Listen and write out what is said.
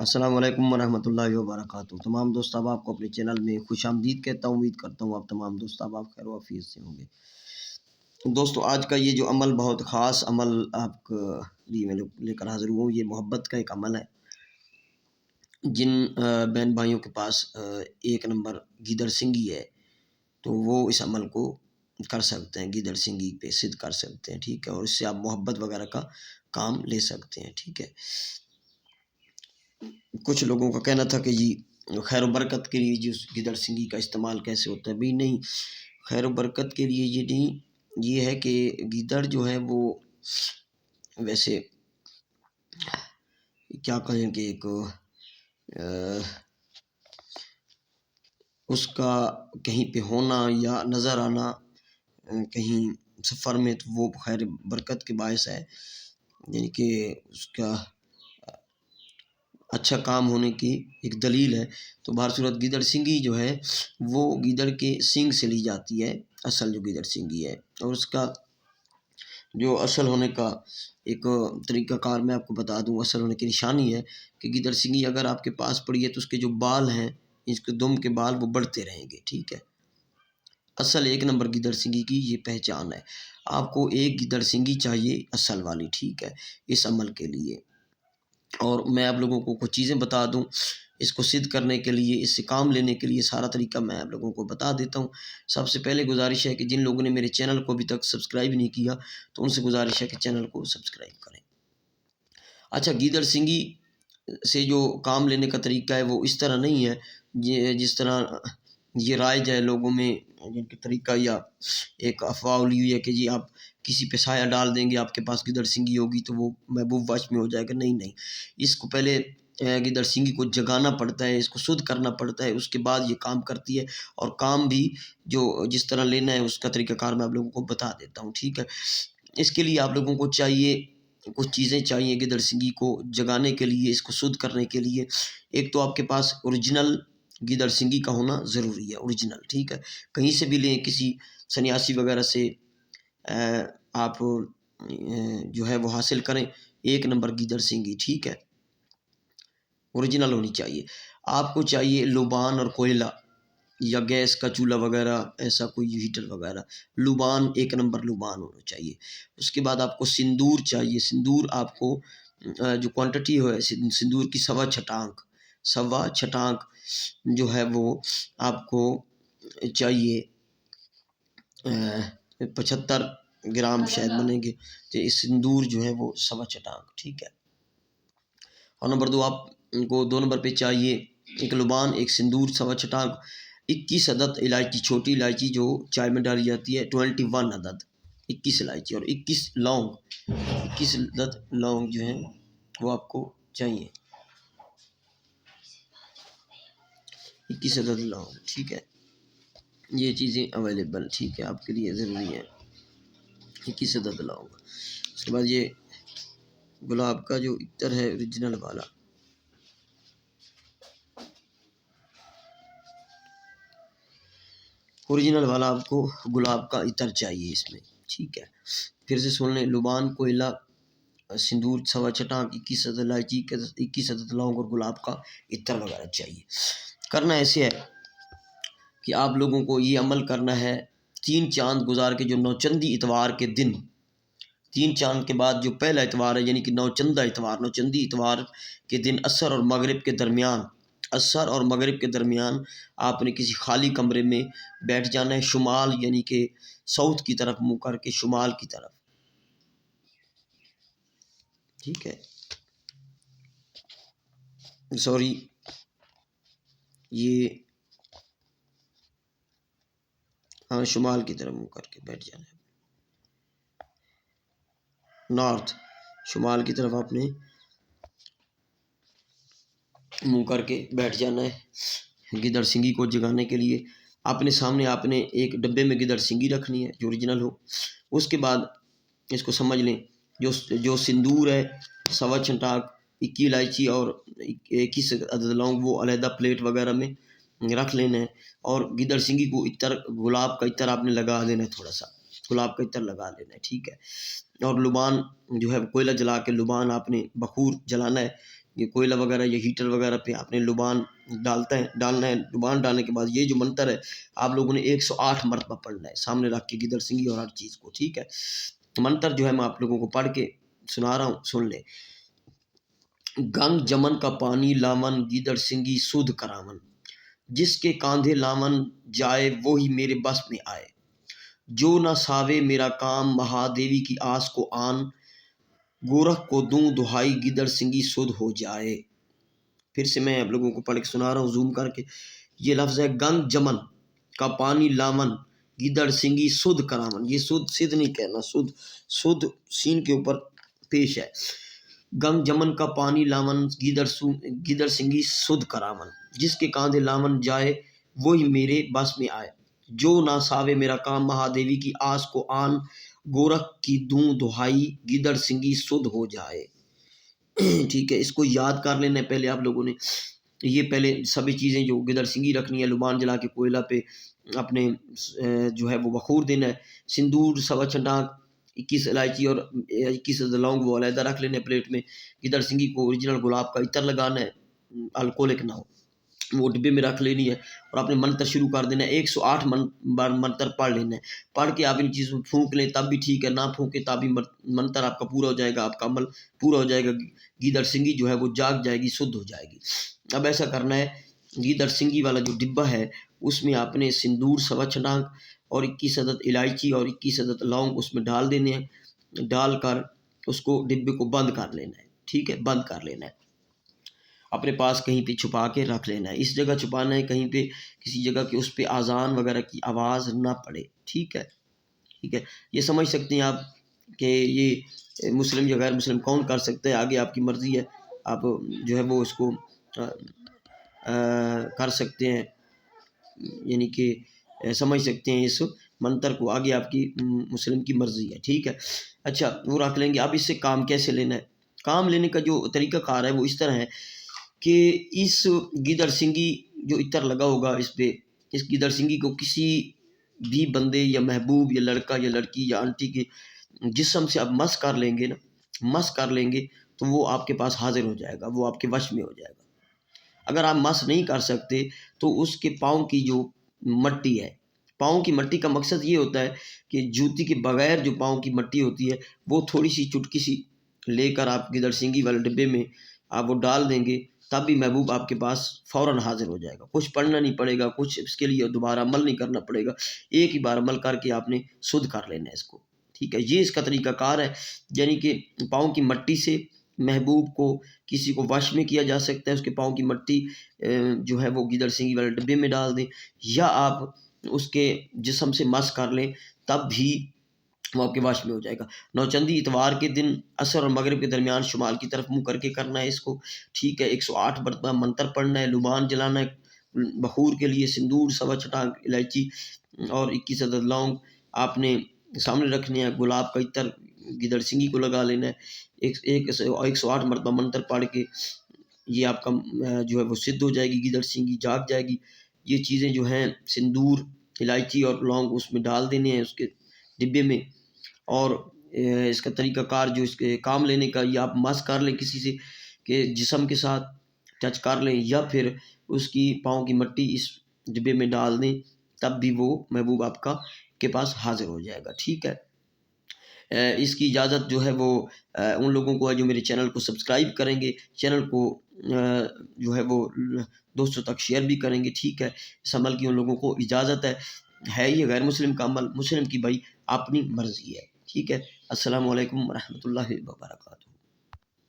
السلام علیکم ورحمۃ اللہ وبرکاتہ۔ تمام دوست احباب کو اپنے چینل میں خوش آمدید کہتا ہوں۔ امید کرتا ہوں آپ تمام دوست احباب خیر و عافیت سے ہوں گے۔ دوستو، آج کا یہ جو عمل بہت خاص عمل آپ کے لیے میں لے کر حاضر ہوں۔ یہ محبت کا ایک عمل ہے۔ جن بہن بھائیوں کے پاس ایک نمبر گیدڑ سنگی ہے تو وہ اس عمل کو کر سکتے ہیں، گیدڑ سنگی پہ صدق کر سکتے ہیں، ٹھیک ہے، اور اس سے آپ محبت وغیرہ کا کام لے سکتے ہیں، ٹھیک ہے۔ کچھ لوگوں کا کہنا تھا کہ جی خیر و برکت کے لیے جس گیدڑ سنگی کا استعمال کیسے ہوتا ہے؟ بھی نہیں، خیر و برکت کے لیے یہ نہیں، یہ ہے کہ گیدڑ جو ہے وہ ویسے کیا کہیں کہ ایک اس کا کہیں پہ ہونا یا نظر آنا کہیں سفر میں تو وہ خیر برکت کے باعث ہے، یعنی کہ اس کا اچھا کام ہونے کی ایک دلیل ہے۔ تو بہر صورت گیدڑ سنگی جو ہے وہ گیدڑ کے سینگ سے لی جاتی ہے، اصل جو گیدڑ سنگی ہے، اور اس کا جو اصل ہونے کا ایک طریقہ کار میں آپ کو بتا دوں۔ اصل ہونے کی نشانی ہے کہ گیدڑ سنگی اگر آپ کے پاس پڑی ہے تو اس کے جو بال ہیں، اس کے دم کے بال وہ بڑھتے رہیں گے، ٹھیک ہے۔ اصل ایک نمبر گیدڑ سنگی کی یہ پہچان ہے۔ آپ کو ایک گیدڑ سنگی چاہیے اصل والی، ٹھیک ہے، اس عمل کے لیے۔ اور میں آپ لوگوں کو کچھ چیزیں بتا دوں اس کو سدھ کرنے کے لیے، اس سے کام لینے کے لیے، سارا طریقہ میں آپ لوگوں کو بتا دیتا ہوں۔ سب سے پہلے گزارش ہے کہ جن لوگوں نے میرے چینل کو ابھی تک سبسکرائب نہیں کیا تو ان سے گزارش ہے کہ چینل کو سبسکرائب کریں۔ اچھا، گیدڑ سنگی سے جو کام لینے کا طریقہ ہے وہ اس طرح نہیں ہے جس طرح یہ رائج ہے لوگوں میں، جن کے طریقہ یا ایک افواہ اڑی ہوئی ہے کہ جی آپ کسی پہ سایہ ڈال دیں گے آپ کے پاس گیدڑ سنگی ہوگی تو وہ محبوب وش میں ہو جائے گا۔ نہیں، اس کو پہلے گیدڑ سنگی کو جگانا پڑتا ہے، اس کو سدھ کرنا پڑتا ہے، اس کے بعد یہ کام کرتی ہے، اور کام بھی جو جس طرح لینا ہے اس کا طریقہ کار میں آپ لوگوں کو بتا دیتا ہوں، ٹھیک ہے۔ اس کے لیے آپ لوگوں کو چاہیے، کچھ چیزیں چاہیے گیدڑ سنگی کو جگانے کے لیے، اس کو سدھ کرنے کے لیے۔ ایک تو آپ کے پاس اوریجنل گیدڑ سنگی کا ہونا ضروری ہے، اوریجنل، ٹھیک ہے۔ کہیں سے بھی لیں، کسی سنیاسی وغیرہ سے آپ جو ہے وہ حاصل کریں، ایک نمبر گیدڑ سنگی، ٹھیک ہے، اوریجنل ہونی چاہیے۔ آپ کو چاہیے لوبان اور کوئلہ یا گیس کا چولہا وغیرہ، ایسا کوئی ہیٹر وغیرہ، لوبان، ایک نمبر لوبان ہونا چاہیے۔ اس کے بعد آپ کو سندور چاہیے۔ سندور آپ کو جو کوانٹٹی ہے سندور کی 1.25 چھٹانک جو ہے وہ آپ کو چاہیے 75 گرام شاید بنیں گے، تو اس سندور جو ہے وہ 1.25 چھٹانک، ٹھیک ہے۔ اور نمبر 2 آپ کو 2 نمبر پہ چاہیے ایک لبان، ایک سندور 1.25 چھٹانک، 21 عدد الائچی، چھوٹی الائچی جو چائے میں ڈالی جاتی ہے، 21 عدد 21 الائچی، اور 21 لونگ، 21 عدد لونگ جو ہیں وہ آپ کو چاہیے، 21 عدد لونگ، ٹھیک ہے۔ یہ چیزیں اویلیبل، ٹھیک ہے، آپ کے لیے ضروری ہے، 21 عدد لونگ۔ اس کے بعد یہ گلاب کا جو عطر ہے اوریجنل والا، آپ کو گلاب کا عطر چاہیے اس میں، ٹھیک ہے۔ پھر سے سن لیں، لبان، کوئلہ، سندور 1.25 چھٹانک، 21 عدد الائچی، 21 عدد لونگ اور گلاب کا عطر وغیرہ چاہیے۔ کرنا ایسے ہے کہ آپ لوگوں کو یہ عمل کرنا ہے 3 چاند گزار کے، جو نوچندی اتوار کے دن، 3 چاند کے بعد جو پہلا اتوار ہے، یعنی کہ نوچندی اتوار کے دن عصر اور مغرب کے درمیان آپ نے کسی خالی کمرے میں بیٹھ جانا ہے، شمال یعنی کہ ساؤتھ کی طرف منہ کر کے، شمال کی طرف، ٹھیک ہے، سوری یہ شمال کی طرف منہ کر کے بیٹھ جانا ہے، نارتھ، شمال کی طرف آپ نے منہ کر کے بیٹھ جانا ہے۔ گیدڑ سنگی کو جگانے کے لیے اپنے سامنے آپ نے ایک ڈبے میں گیدڑ سنگی رکھنی ہے جو اوریجنل ہو۔ اس کے بعد اس کو سمجھ لیں، جو سندور ہے 1.25 چھٹانک، 21 الائچی اور 21 عدد لونگ، وہ علیحدہ پلیٹ وغیرہ میں رکھ لینا ہے، اور گیدڑ سنگی کو گلاب کا عطر آپ نے لگا دینا ہے، تھوڑا سا گلاب کا عطر لگا لینا ہے، ٹھیک ہے۔ اور لبان جو ہے کوئلہ جلا کے، لبان آپ نے بخور جلانا ہے، یہ کوئلہ وغیرہ یا ہیٹر وغیرہ پہ آپ نے لبان ڈالنا ہے. لبان ڈالنے کے بعد یہ جو منتر ہے آپ لوگوں نے 108 مرتبہ پڑھنا ہے سامنے رکھ کے گیدڑ سنگھی اور ہر چیز کو. ٹھیک ہے، منتر جو ہے میں آپ لوگوں کو پڑھ کے سنا رہا ہوں، سن لیں. گنگ جمن کا پانی لاون گیدڑ سنگھی سودھ کراون، جس کے کاندھے لاون جائے وہی میرے بس میں آئے، جو نہ ساوے میرا کام مہادیوی کی آس کو آن، گورکھ کو دوں دہائی گیدڑ سنگھی سودھ ہو جائے. پھر سے میں آپ لوگوں کو پڑھ کے سنا رہا ہوں زوم کر کے. یہ لفظ ہے گنگ جمن کا پانی لاون گیدڑ سنگھی سودھ کراون. یہ سودھ سدھ نہیں کہنا، سودھ سین کے اوپر پیش ہے. گنگ جمن کا پانی لاون گیدڑ سنگھی سودھ کراون، جس کے کاندھے لاون جائے وہی میرے بس میں آئے، جو نہ ساوے میرا کام مہادیوی کی آس کو آن، گورکھ کی دوں دہائی گیدڑ سنگھی سودھ ہو جائے. ٹھیک ہے، اس کو یاد کر لینا ہے پہلے آپ لوگوں نے. یہ پہلے سبھی چیزیں جو گیدڑ سنگھی رکھنی ہے، لبان جلا کے کوئلہ پہ اپنے جو ہے وہ بخور دینا ہے. سندور، سوا چھنٹانک، 21 الائچی اور 21 لونگ وہ علیحدہ رکھ لینے پلیٹ میں. گیدڑ سنگھی کو اوریجنل گلاب کا عطر لگانا ہے، الکولک نہ ہو، وہ ڈبے میں رکھ لینی ہے اور اپنے منتر شروع کر دینا ہے. 108 بار منتر پڑھ لینا ہے. پڑھ کے آپ ان چیزوں پھونک لیں تب بھی ٹھیک ہے، نہ پھونکے تب بھی منتر آپ کا پورا ہو جائے گا، آپ کا عمل پورا ہو جائے گا. گیدڑ سنگھی جو ہے وہ جاگ جائے گی، شدھ ہو جائے گی. اب ایسا کرنا ہے، گیدڑ سنگھی والا جو ڈبہ ہے اس میں آپ نے سندور، سوا چھنٹانک اور 21 عدد الائچی اور 21 عدد لونگ اس میں ڈال دینے ہیں. ڈال کر اس کو ڈبے کو بند کر لینا ہے. ٹھیک ہے، بند کر لینا ہے، اپنے پاس کہیں پہ چھپا کے رکھ لینا ہے. اس جگہ چھپانا ہے کہیں پہ کسی جگہ کہ اس پہ اذان وغیرہ کی آواز نہ پڑے. ٹھیک ہے، ٹھیک ہے. یہ سمجھ سکتے ہیں آپ کہ یہ مسلم یا غیر مسلم کون کر سکتے ہیں، آگے آپ کی مرضی ہے. آپ جو ہے وہ اس کو کر سکتے ہیں، یعنی کہ سمجھ سکتے ہیں اس منتر کو، آگے آپ کی مسلم کی مرضی ہے. ٹھیک ہے، اچھا وہ رکھ لیں گے. اب اس سے کام کیسے لینا ہے؟ کام لینے کا جو طریقہ کار ہے وہ اس طرح ہے کہ اس گیدڑ سنگھی جو عطر لگا ہوگا اس پہ، اس گیدڑ سنگھی کو کسی بھی بندے یا محبوب یا لڑکا یا لڑکی یا آنٹی کے جسم سے آپ مس کر لیں گے نا، مس کر لیں گے تو وہ آپ کے پاس حاضر ہو جائے گا، وہ آپ کے وش میں ہو جائے گا. اگر آپ مس نہیں کر سکتے تو اس کے پاؤں کی جو مٹی ہے، پاؤں کی مٹی کا مقصد یہ ہوتا ہے کہ جوتی کے بغیر جو پاؤں کی مٹی ہوتی ہے وہ تھوڑی سی چٹکی سی لے کر آپ گیدڑ سنگھی والے ڈبے میں آپ وہ ڈال دیں گے، تب بھی محبوب آپ کے پاس فوراً حاضر ہو جائے گا. کچھ پڑھنا نہیں پڑے گا، کچھ اس کے لیے دوبارہ عمل نہیں کرنا پڑے گا، ایک ہی بار عمل کر کے آپ نے شدھ کر لینا ہے اس کو. ٹھیک ہے، یہ اس کا طریقہ کار ہے. یعنی کہ پاؤں کی مٹی سے محبوب کو کسی کو وش میں کیا جا سکتا ہے. اس کے پاؤں کی مٹی جو ہے وہ گیدڑ سنگھی والے ڈبے میں ڈال دیں، یا آپ اس کے جسم سے مس کر لیں، تب بھی وہ آپ کے واش میں ہو جائے گا. نوچندی اتوار کے دن عصر اور مغرب کے درمیان شمال کی طرف منہ کر کے کرنا ہے اس کو. ٹھیک ہے، 108 مرتبہ منتر پڑھنا ہے، لبان جلانا ہے بخور کے لیے. سندور، سوا چھٹانک الائچی اور 21 عدد لونگ آپ نے سامنے رکھنے ہیں. گلاب کا عطر گیدڑ سنگھی کو لگا لینا ہے. 108 مرتبہ منتر پڑھ کے یہ آپ کا جو ہے وہ سدھ ہو جائے گی، گیدڑ سنگھی جاگ جائے گی. یہ چیزیں جو ہیں سندور، الائچی اور لونگ اس میں ڈال دینے ہیں اس کے ڈبے میں. اور اس کا طریقہ کار جو اس کے کام لینے کا، یا آپ مس کر لیں کسی سے کہ جسم کے ساتھ ٹچ کر لیں، یا پھر اس کی پاؤں کی مٹی اس ڈبے میں ڈال دیں، تب بھی وہ محبوب آپ کا کے پاس حاضر ہو جائے گا. ٹھیک ہے، اس کی اجازت جو ہے وہ ان لوگوں کو ہے جو میرے چینل کو سبسکرائب کریں گے، چینل کو جو ہے وہ دوستوں تک شیئر بھی کریں گے. ٹھیک ہے، اس عمل کی ان لوگوں کو اجازت ہے یہ غیر مسلم کا عمل، مسلم کی بھائی اپنی مرضی ہے. ٹھیک ہے، السلام علیکم ورحمۃ اللہ وبرکاتہ.